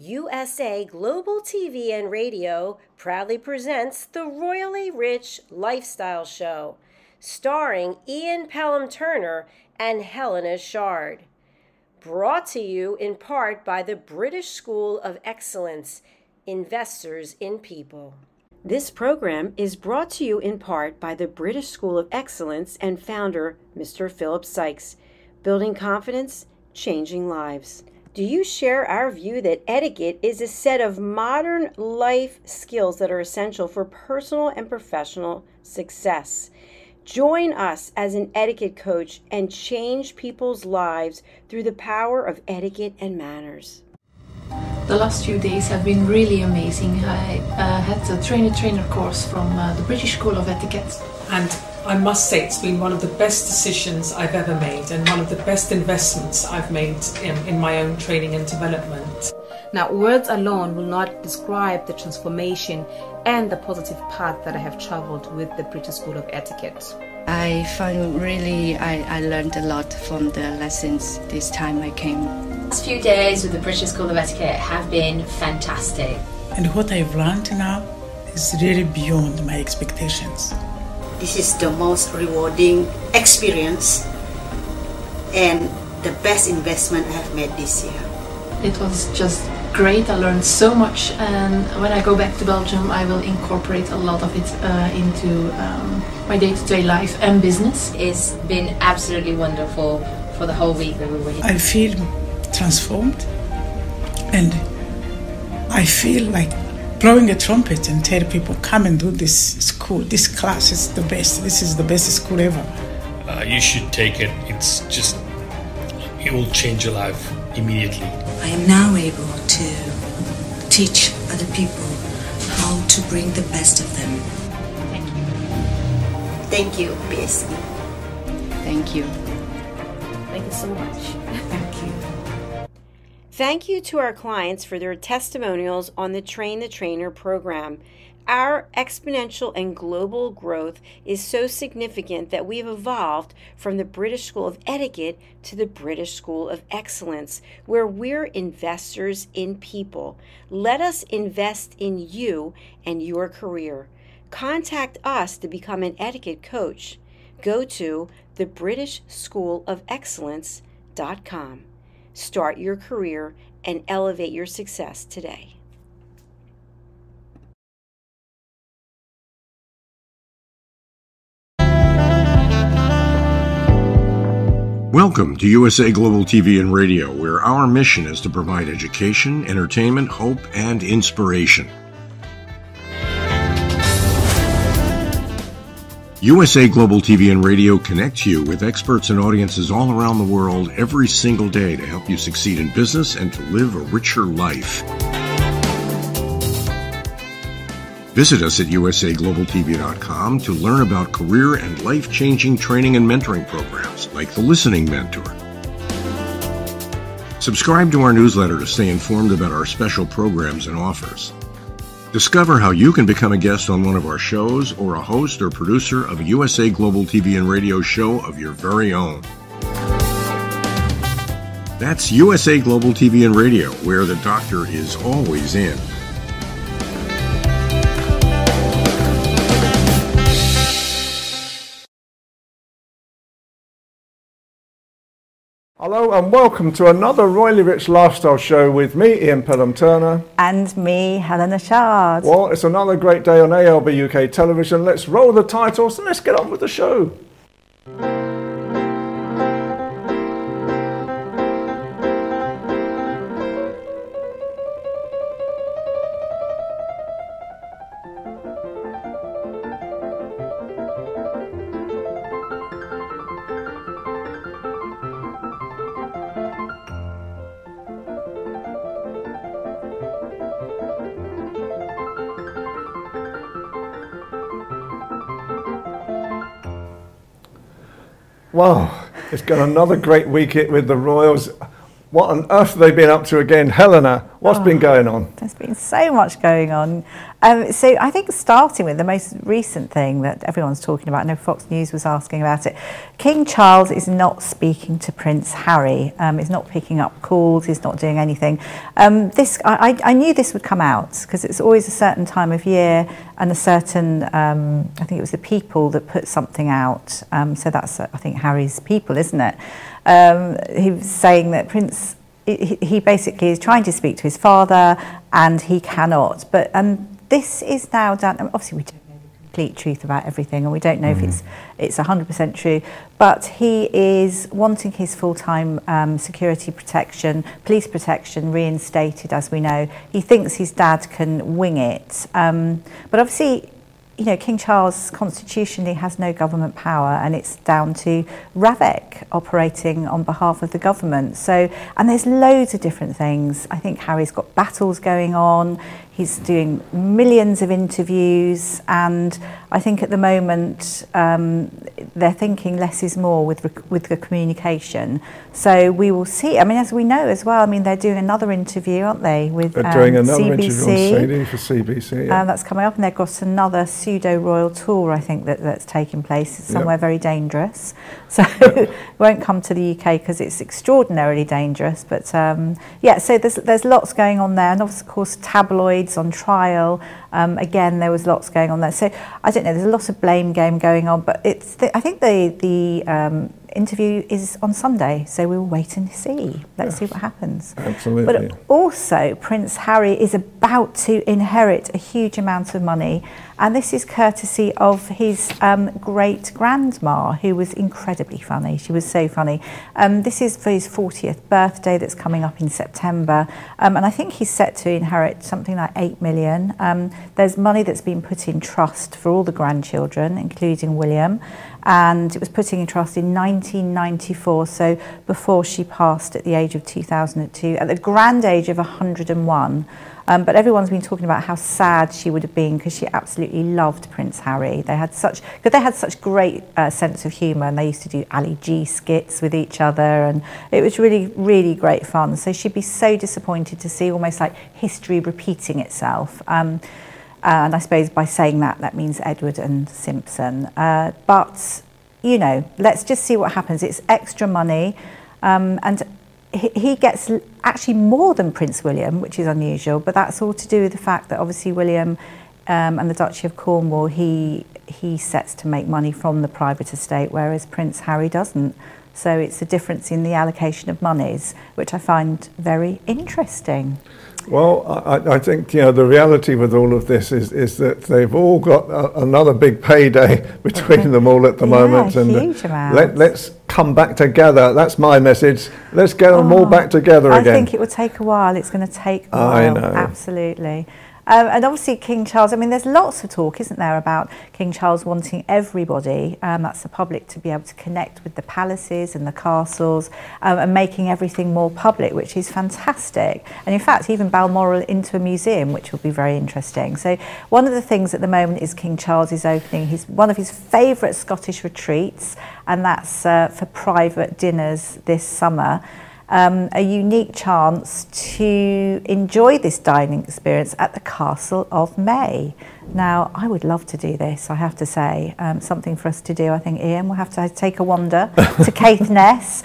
USA Global TV and Radio proudly presents the Royally Rich Lifestyle Show, starring Ian Pelham Turner and Helena CHARD. Brought to you in part by the British School of Excellence, Investors in People. This program is brought to you in part by the British School of Excellence and founder, Mr. Philip Sykes, building confidence, changing lives. Do you share our view that etiquette is a set of modern life skills that are essential for personal and professional success? Join us as an etiquette coach and change people's lives through the power of etiquette and manners. The last few days have been really amazing. I had a trainer course from the British School of Etiquette. And I must say it's been one of the best decisions I've ever made and one of the best investments I've made in my own training and development. Now, words alone will not describe the transformation and the positive path that I have traveled with the British School of Etiquette. I found I learned a lot from the lessons this time I came. The last few days with the British School of Etiquette have been fantastic. And what I've learned now is really beyond my expectations. This is the most rewarding experience and the best investment I have made this year. It was just great. I learned so much, and when I go back to Belgium I will incorporate a lot of it into my day-to-day life and business. It's been absolutely wonderful for the whole week that we were here. I feel transformed, and I feel like blowing a trumpet and tell people, come and do this school, this class is the best, this is the best school ever. You should take it. It will change your life immediately. I am now able to teach other people how to bring the best of them. Thank you. Thank you, BSc. Thank you. Thank you so much. Thank you. Thank you to our clients for their testimonials on the Train the Trainer program. Our exponential and global growth is so significant that we've evolved from the British School of Etiquette to the British School of Excellence, where we're investors in people. Let us invest in you and your career. Contact us to become an etiquette coach. Go to thebritishschoolofexcellence.com. Start your career and elevate your success today. Welcome to USA Global TV and Radio, where our mission is to provide education, entertainment, hope, and inspiration. USA Global TV and Radio connects you with experts and audiences all around the world every single day to help you succeed in business and to live a richer life. Visit us at usaglobaltv.com to learn about career and life-changing training and mentoring programs like the Listening Mentor. Subscribe to our newsletter to stay informed about our special programs and offers. Discover how you can become a guest on one of our shows or a host or producer of a USA Global TV and Radio show of your very own. That's USA Global TV and Radio, where the doctor is always in. Hello and welcome to another Royally Rich Lifestyle Show with me, Ian Pelham Turner. And me, Helena CHARD. Well, it's another great day on ALB UK television. Let's roll the titles and let's get on with the show. Wow, it's got another great week with the Royals. What on earth have they been up to again? Helena, What's been going on? There's been so much going on. So I think starting with the most recent thing that everyone's talking about, I know Fox News was asking about it, King Charles is not speaking to Prince Harry. He's not picking up calls, he's not doing anything. I knew this would come out because it's always a certain time of year and a certain, I think it was the People that put something out. So that's, I think, Harry's People, isn't it? He was saying that he basically is trying to speak to his father and he cannot. But this is now done. Obviously, we don't know the complete truth about everything, and we don't know if it's 100% true. But he is wanting his full-time security protection, police protection reinstated, as we know. He thinks his dad can wing it. But obviously, you know, King Charles constitutionally has no government power, and it's down to Ravek operating on behalf of the government. So, and there's loads of different things. I think Harry's got battles going on. He's doing millions of interviews, and I think at the moment they're thinking less is more with the communication. So we will see. I mean, as we know as well, I mean, they're doing another interview, aren't they? With they're doing another CBC. Interview on CD for CBC. Yeah. That's coming up, and they've got another pseudo-royal tour, I think, that's taking place somewhere very dangerous. So it won't come to the UK because it's extraordinarily dangerous. But yeah, so there's lots going on there, and of course tabloids on trial. Again, there was lots going on there. So I don't know. There's a lot of blame game going on, but I think the interview is on Sunday, so we'll wait and see. Let's see what happens. Absolutely. But also, Prince Harry is about to inherit a huge amount of money, and this is courtesy of his great-grandma, who was incredibly funny. She was so funny. This is for his 40th birthday that's coming up in September, and I think he's set to inherit something like 8 million. There's money that's been put in trust for all the grandchildren, including William, and it was put in trust in 1994, so before she passed at the age of 2002, at the grand age of 101. But everyone's been talking about how sad she would have been because she absolutely loved Prince Harry. They had such great sense of humour, and they used to do Ali G skits with each other, and it was really, really great fun. So she'd be so disappointed to see almost like history repeating itself. And I suppose by saying that means Edward and Simpson. But, you know, let's just see what happens. It's extra money, and he gets actually more than Prince William, which is unusual, but that's all to do with the fact that obviously William and the Duchy of Cornwall, he sets to make money from the private estate, whereas Prince Harry doesn't. So it's a difference in the allocation of monies, which I find very interesting. Well, I think, you know, the reality with all of this is that they've all got another big payday between them all at the moment. And huge amount. let's come back together. That's my message. Let's get them all back together again. I think it will take a while. It's going to take a while. I know. Absolutely. And obviously King Charles, I mean, there's lots of talk, isn't there, about King Charles wanting everybody, that's the public, to be able to connect with the palaces and the castles, and making everything more public, which is fantastic. And in fact, even Balmoral into a museum, which will be very interesting. So one of the things at the moment is King Charles is opening one of his favourite Scottish retreats, and that's for private dinners this summer. A unique chance to enjoy this dining experience at the Castle of May. Now, I would love to do this, I have to say. Something for us to do, I think, Ian. We'll have to take a wander to Caithness.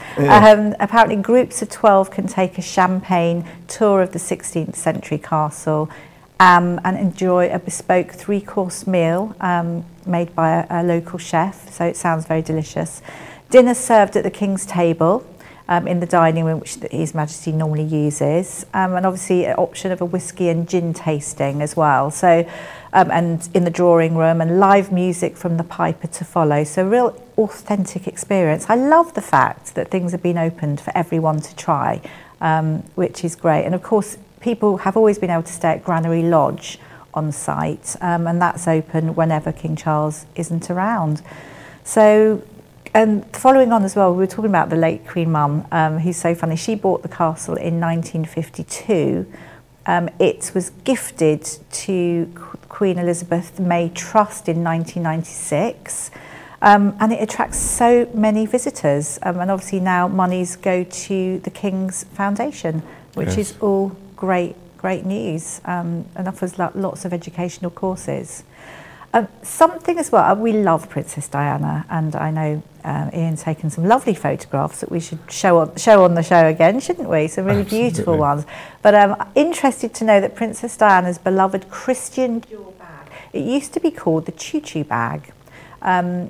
Apparently, groups of 12 can take a champagne tour of the 16th century castle and enjoy a bespoke 3-course meal made by a local chef, so it sounds very delicious. Dinner served at the King's table, in the dining room, which His Majesty normally uses, and obviously an option of a whiskey and gin tasting as well. So, and in the drawing room, and live music from the piper to follow. So, real authentic experience. I love the fact that things have been opened for everyone to try, which is great. And of course, people have always been able to stay at Granary Lodge on site, and that's open whenever King Charles isn't around. So. And following on as well, we were talking about the late Queen Mum, who's so funny. She bought the castle in 1952. It was gifted to Queen Elizabeth May Trust in 1996. And it attracts so many visitors. And obviously now monies go to the King's Foundation, which is all great great news and offers lots of educational courses. Something as well, we love Princess Diana, and I know Ian's taken some lovely photographs that we should show on the show again, shouldn't we? Some really beautiful ones. But I'm interested to know that Princess Diana's beloved Christian Dior bag, it used to be called the Choo Choo bag.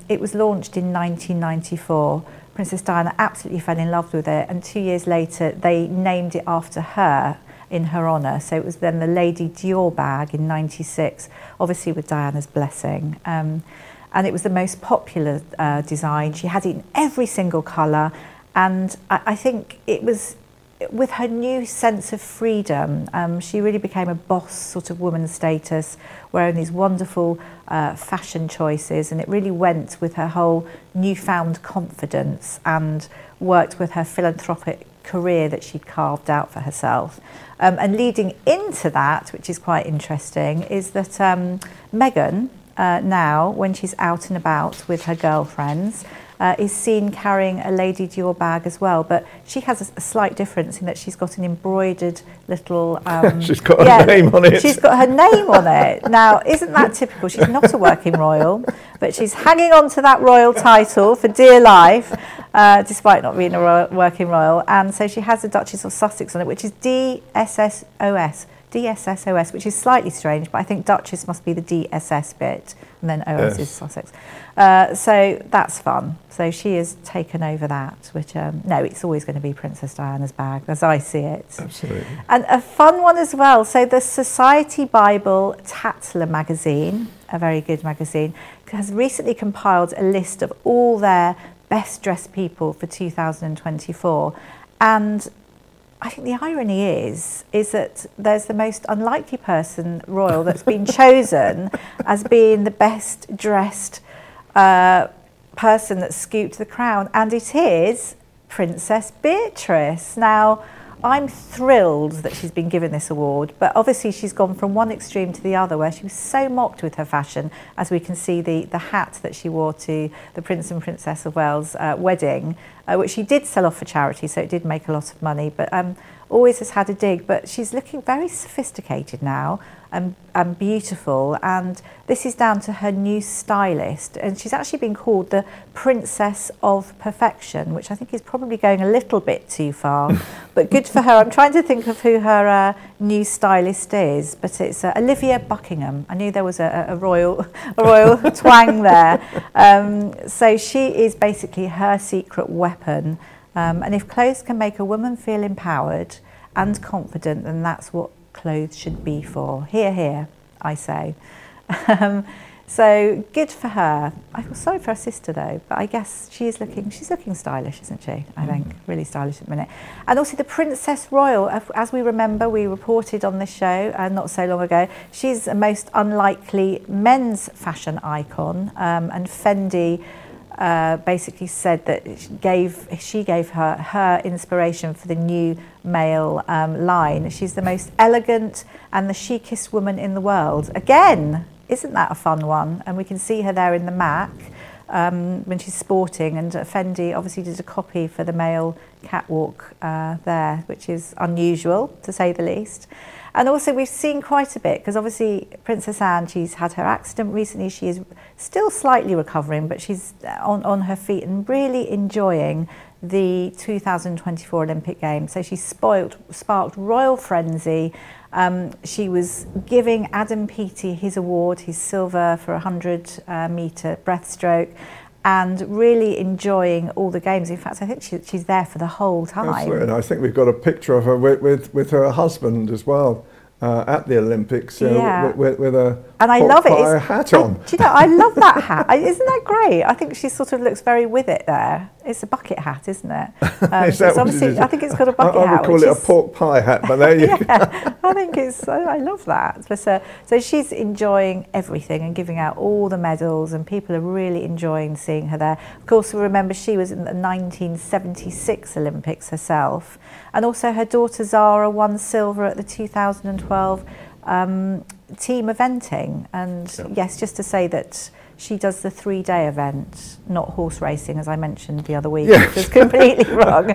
It was launched in 1994. Princess Diana absolutely fell in love with it, and 2 years later they named it after her, in her honour. So it was then the Lady Dior bag in '96, obviously with Diana's blessing. And it was the most popular design. She had it in every single colour, and I think it was with her new sense of freedom. She really became a boss sort of woman status, wearing these wonderful fashion choices, and it really went with her whole newfound confidence and worked with her philanthropic career that she'd carved out for herself. And leading into that, which is quite interesting, is that Meghan now, when she's out and about with her girlfriends, is seen carrying a Lady Dior bag as well, but she has a slight difference in that she's got an embroidered little... she's got her name on it. She's got her name on it. Now, isn't that typical? She's not a working royal, but she's hanging on to that royal title for dear life, despite not being a working royal, and so she has the Duchess of Sussex on it, which is DSSOS, which is slightly strange, but I think Duchess must be the DSS bit, and then OS is Sussex. So that's fun. So she has taken over that, which, no, it's always going to be Princess Diana's bag, as I see it. Absolutely. And a fun one as well. So the Society Bible Tatler magazine, a very good magazine, has recently compiled a list of all their best dressed people for 2024. And I think the irony is that there's the most unlikely person royal that's been chosen as being the best dressed person that scooped the crown, and it is Princess Beatrice. Now, I'm thrilled that she's been given this award, but obviously she's gone from one extreme to the other, where she was so mocked with her fashion, as we can see the hat that she wore to the Prince and Princess of Wales wedding, which she did sell off for charity, so it did make a lot of money, but always has had a dig. But she's looking very sophisticated now and beautiful, and this is down to her new stylist, and she's actually been called the Princess of Perfection, which I think is probably going a little bit too far, but good for her. I'm trying to think of who her new stylist is, but it's Olivia Buckingham. I knew there was a royal twang there. So she is basically her secret weapon, and if clothes can make a woman feel empowered and confident, then that's what clothes should be for. Hear, hear, I say. So good for her. I feel sorry for her sister though, but I guess she's looking stylish, isn't she? I think really stylish at the minute. And also the Princess Royal, as we remember, we reported on this show not so long ago. She's a most unlikely men's fashion icon, and Fendi basically said that she gave her inspiration for the new male line. She's the most elegant and the chicest woman in the world. Again, isn't that a fun one? And we can see her there in the Mac when she's sporting, and Fendi obviously did a copy for the male catwalk there, which is unusual to say the least. And also we've seen quite a bit, because obviously Princess Anne, she's had her accident recently. She is still slightly recovering, but she's on her feet and really enjoying the 2024 Olympic Games. So she sparked royal frenzy. She was giving Adam Peaty his award, his silver for 100-metre breaststroke, and really enjoying all the games. In fact, I think she's there for the whole time. Absolutely, and I think we've got a picture of her with her husband as well at the Olympics, with a pie hat on. Do you know, I love that hat. Isn't that great? I think she sort of looks very with it there. It's a bucket hat, isn't it? Is that what it is? I think it's got a bucket hat. I would call it a pork pie hat, but there you go. I think I love that. But, so she's enjoying everything and giving out all the medals, and people are really enjoying seeing her there. Of course, we remember she was in the 1976 Olympics herself, and also her daughter Zara won silver at the 2012 team eventing. And yes, just to say that she does the 3-day event, not horse racing, as I mentioned the other week. Yes. Which was completely wrong.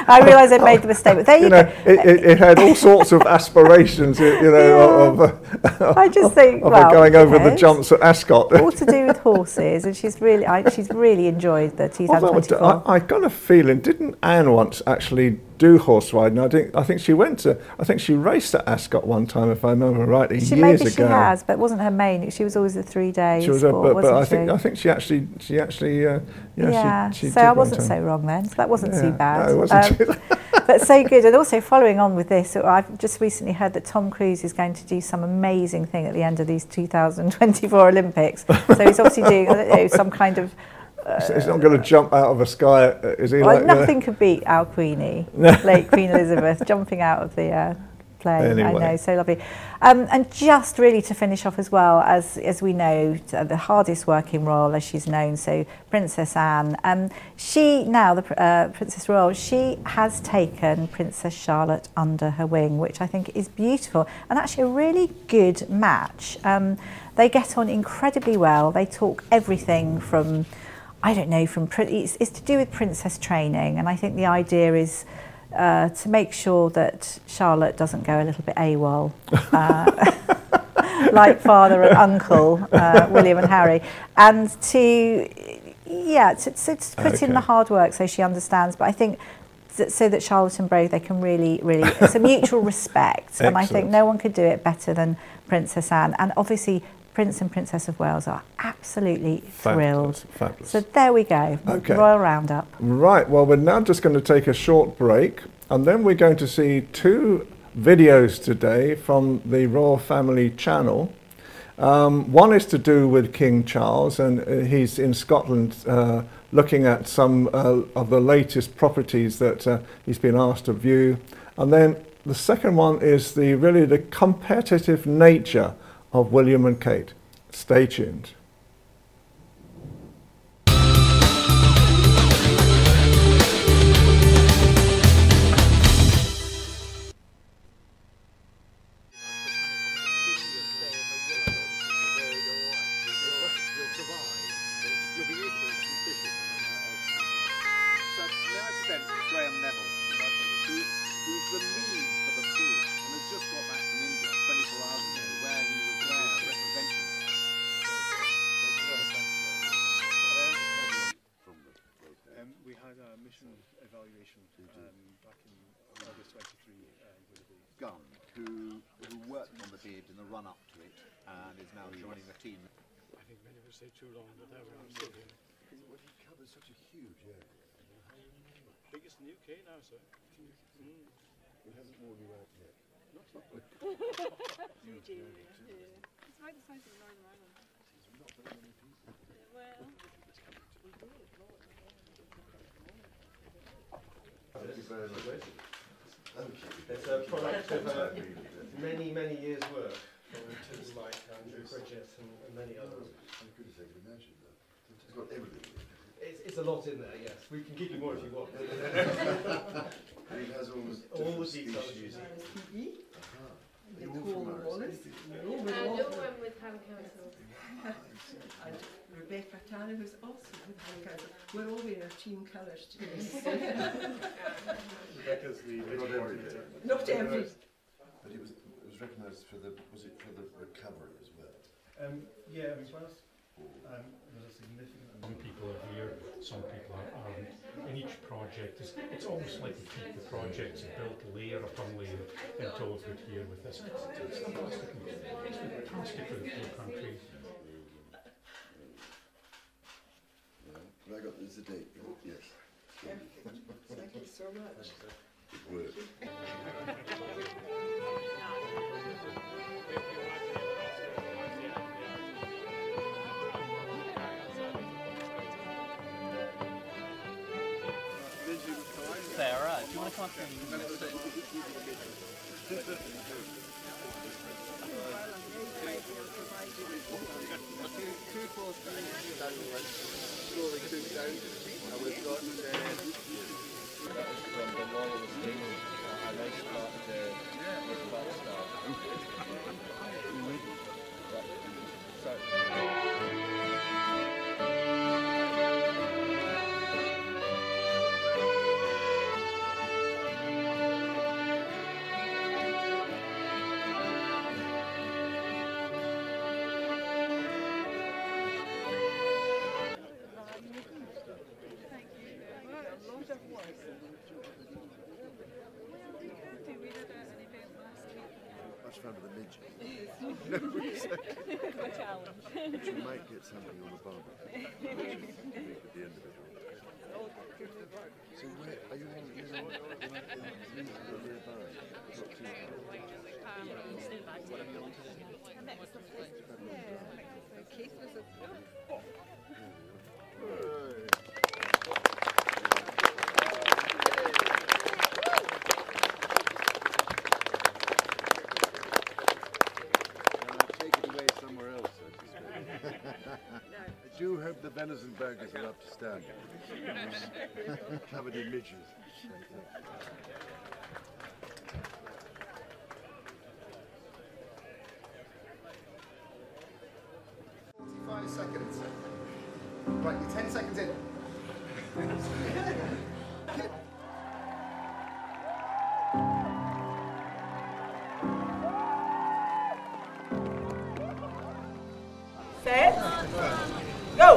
I realise I made the mistake, but there you go. It had all sorts of aspirations, I just think, of going over the jumps at Ascot. All to do with horses, and she's really enjoyed the 2024. Although I got a feeling, didn't Anne once actually do horse riding? I think she raced at Ascot one time, if I remember rightly, years ago. Maybe she has, but it wasn't her main. She was always a 3-day sport, wasn't she? I think she actually so I wasn't so wrong then. So that wasn't too bad. No, it wasn't too bad. But so good. And also following on with this, I've just recently heard that Tom Cruise is going to do some amazing thing at the end of these 2024 Olympics. So he's obviously doing some kind of. He's not going to jump out of a sky, is he? Well, nothing could beat our Queenie, late Queen Elizabeth, jumping out of the plane. Anyway. I know, so lovely. And just really to finish off as well, as we know, the hardest working royal, as she's known, so Princess Anne. She now, the Princess Royal, she has taken Princess Charlotte under her wing, which I think is beautiful and actually a really good match. They get on incredibly well. They talk everything from, I don't know, it's to do with princess training, and I think the idea is to make sure that Charlotte doesn't go a little bit AWOL, like father and uncle, William and Harry, and to put in the hard work so she understands. But I think so that Charlotte and Brave, they can really, it's a mutual respect, and I think no one could do it better than Princess Anne, and obviously Prince and Princess of Wales are absolutely thrilled. Fabulous. So there we go, Royal Roundup. Right, well, we're now just going to take a short break, and then we're going to see 2 videos today from the Royal Family channel. One is to do with King Charles, and he's in Scotland looking at some of the latest properties that he's been asked to view. And then the second one is really the competitive nature of William and Kate. Stay tuned. Who worked on the bid in the run-up to it and is now joining the team. I think many of us say too long, but there we are still here. Well, he covers such a huge area. Biggest in the UK now, sir. He hasn't worn you out yet. Not yet. It's right the size of Northern Ireland. There's not very many people. Well, Thank you very much. It's a product of many, many years' work from people like Andrew Bridget and many others. How good is it? Imagine that. It's got everything. It's a lot in there, yes. We can give you more if you want. And it has all the details. You're all from Wallace? no, I'm with Ham Council. And Rebecca Tanner, who's also with Ham Council. We're all wearing our team colours today. Rebecca's the coordinator. Not every. But it was recognised for the recovery as well. Yeah, as well as there's a significant amount. Some people are here, some people aren't. In each project, it's almost like we keep the projects built layer upon layer until we're here with this. It's fantastic. It's fantastic for the whole country. I got this a date. Yes. Thank you so much. Good work. Sarah, do you want to come up here and fun of the midget. A challenge. But you might get somebody on a barbecue at the end of it. So where are you in Keith was a I do hope the venison burgers are up to standard. Covered in midges. Seconds. Right, you're 10 seconds in. Set. Go.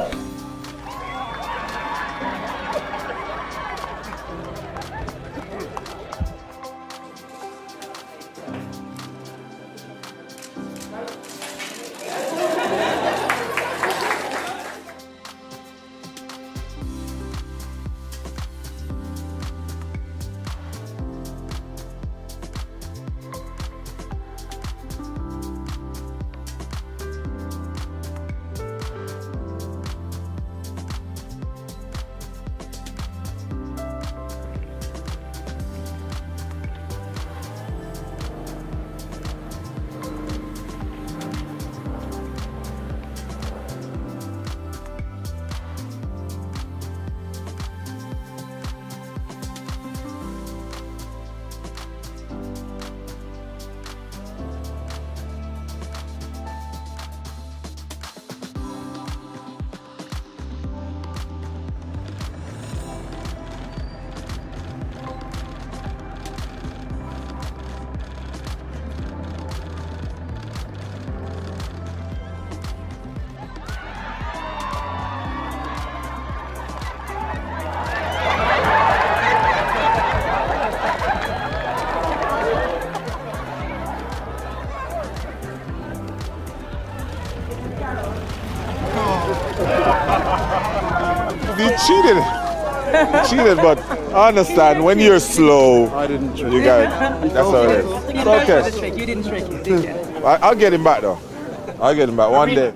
You cheated. You cheated, but I understand when you're slow. I didn't trick. You got it. That's how it is. It's okay. You didn't trick it, did you? I'll get him back though. I'll get him back one day.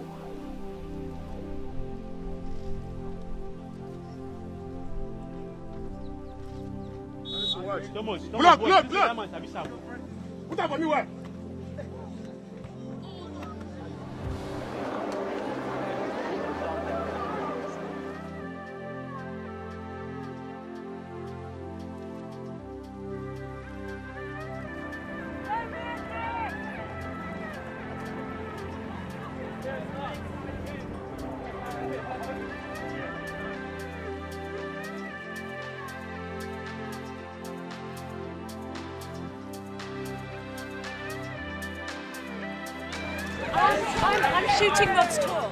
I'm shooting what's tall.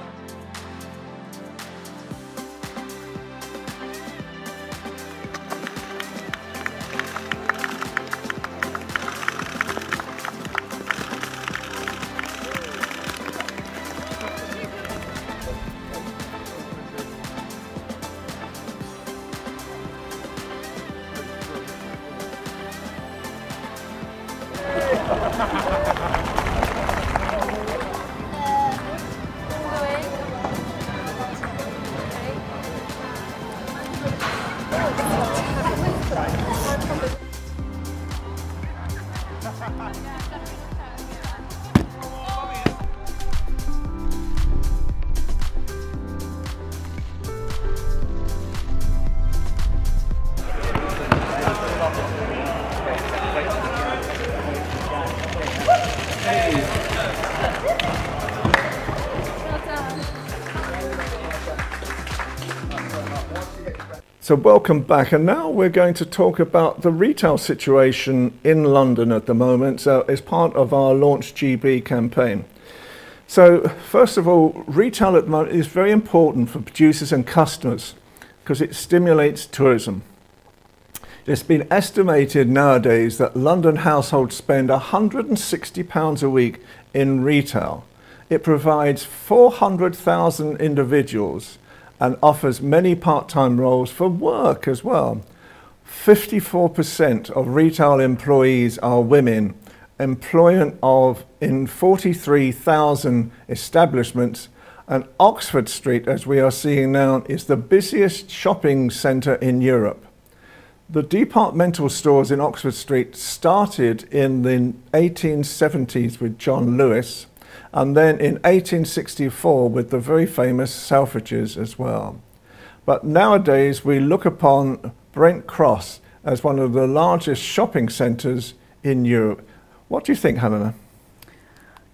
So welcome back, and now we're going to talk about the retail situation in London at the moment as part of our Launch GB campaign. So first of all, retail at the moment is very important for producers and customers because it stimulates tourism. It's been estimated nowadays that London households spend £160 a week in retail. It provides 400,000 individuals and offers many part-time roles for work as well. 54% of retail employees are women, employment in 43,000 establishments, and Oxford Street, as we are seeing now, is the busiest shopping centre in Europe. The departmental stores in Oxford Street started in the 1870s with John Lewis, and then in 1864 with the very famous Selfridges as well. But nowadays we look upon Brent Cross as one of the largest shopping centres in Europe. What do you think, Helena?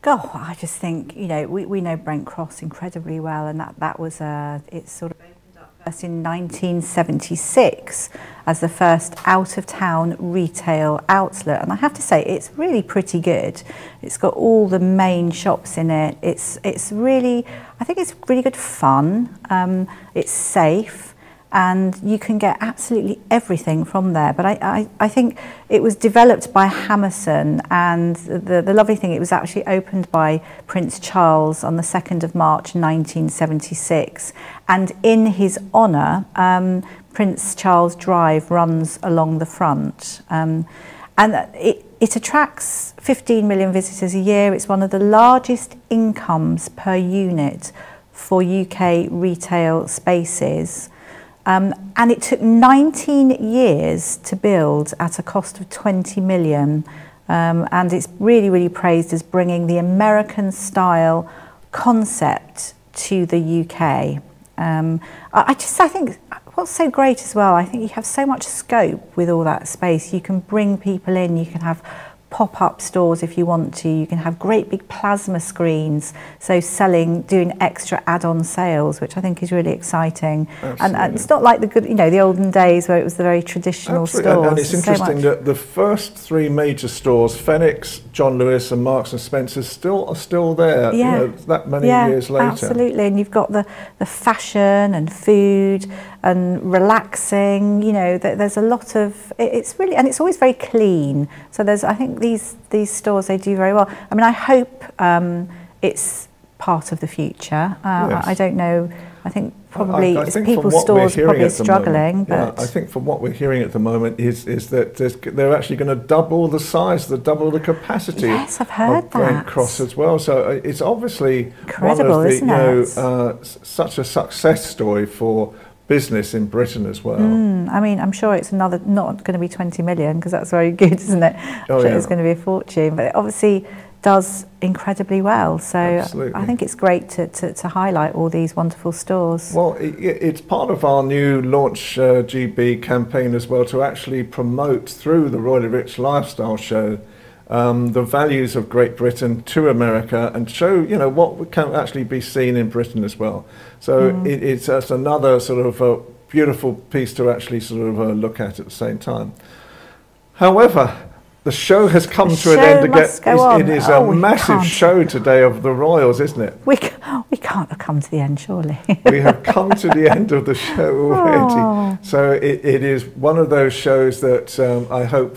God, I just think, you know, we know Brent Cross incredibly well, and that was it sort of opened up first in 1976 as the first out-of-town retail outlet, and I have to say it's really pretty good. It's got all the main shops in it. It's really, I think it's really good fun. It's safe. And you can get absolutely everything from there. But I think it was developed by Hammerson, and the lovely thing, it was actually opened by Prince Charles on the 2nd of March 1976. And in his honour, Prince Charles Drive runs along the front. And it attracts 15 million visitors a year. It's one of the largest incomes per unit for UK retail spaces. And it took 19 years to build at a cost of 20 million. And it's really, really praised as bringing the American style concept to the UK. I think what's so great as well, I think you have so much scope with all that space. You can bring people in, you can have pop-up stores if you want to, you can have great big plasma screens, so doing extra add-on sales, which I think is really exciting. And it's not like the olden days where it was the very traditional stores. And it's interesting that the first three major stores, Phoenix, John Lewis and Marks and Spencer, are still there, yeah. You know, that many years later. Absolutely, and you've got the fashion and food and relaxing, you know, there's a lot of, it's really, and it's always very clean. So I think these stores, they do very well. I mean, I hope it's part of the future. Yes. I don't know, I think probably I think people's stores are probably struggling. But I think from what we're hearing at the moment is that they're actually going to double the size, double the capacity yes, I've heard of Brent Cross as well. So it's obviously incredible, one of the, isn't it? Such a success story for business in Britain as well. I mean, I'm sure it's not going to be 20 million because that's very good, isn't it? Oh, sure yeah. It's going to be a fortune, but it obviously does incredibly well. So absolutely. I think it's great to highlight all these wonderful stores. Well, it's part of our new Launch GB campaign as well to actually promote through the Royally Rich Lifestyle Show the values of Great Britain to America and show, you know, what can actually be seen in Britain as well. So it's another sort of a beautiful piece to actually sort of look at the same time. However, the show has come to an end again. It is a massive show today of the Royals, isn't it? We can't have come to the end, surely. We have come to the end of the show already. Oh. So it is one of those shows that I hope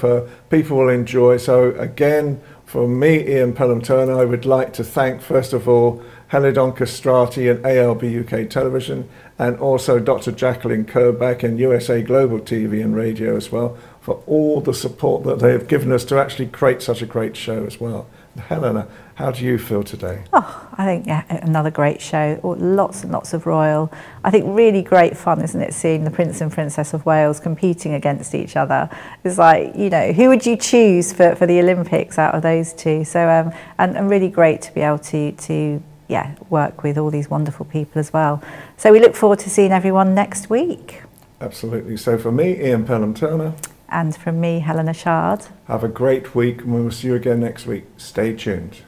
people will enjoy. So again, from me, Ian Pelham-Turner, I would like to thank, first of all, Helena Castrati and ALB UK Television, and also Dr. Jacqueline Kerback and USA Global TV and Radio as well, for all the support that they have given us to actually create such a great show as well. Helena, how do you feel today? Oh, I think, yeah, another great show. Lots and lots of royal. I think really great fun, isn't it, seeing the Prince and Princess of Wales competing against each other. It's like, you know, who would you choose for the Olympics out of those two? So, and really great to be able to work with all these wonderful people as well. So we look forward to seeing everyone next week. Absolutely. So for me, Ian Pelham-Turner. And from me, Helena CHARD. Have a great week, and we will see you again next week. Stay tuned.